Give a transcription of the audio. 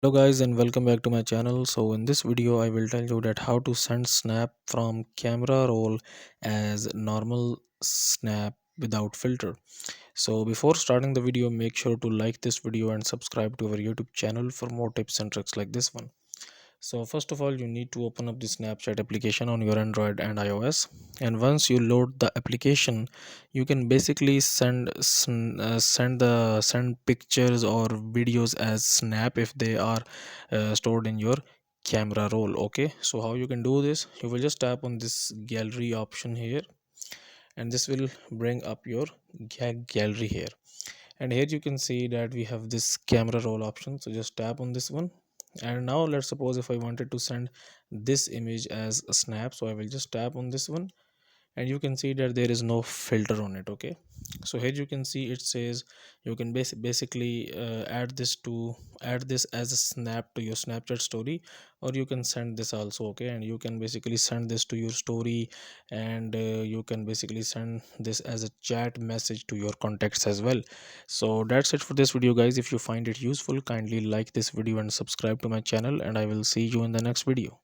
Hello guys and welcome back to my channel. So in this video I will tell you that how to send snap from camera roll as normal snap without filter. So before starting the video, make sure to like this video and subscribe to our YouTube channel for more tips and tricks like this one. So first of all, you need to open up the Snapchat application on your Android and iOS. And once you load the application, you can basically send pictures or videos as snap if they are stored in your camera roll. Okay, so how you can do this? You will just tap on this gallery option here, and this will bring up your gallery here. And here you can see that we have this camera roll option, so just tap on this one. And now let's suppose if I wanted to send this image as a snap, so I will just tap on this one, and you can see that there is no filter on it. Okay, so here you can see it says you can basically add this as a snap to your Snapchat story, or you can send this also. Okay, and you can basically send this to your story, and you can basically send this as a chat message to your contacts as well. So that's it for this video guys. If you find it useful, kindly like this video and subscribe to my channel, and I will see you in the next video.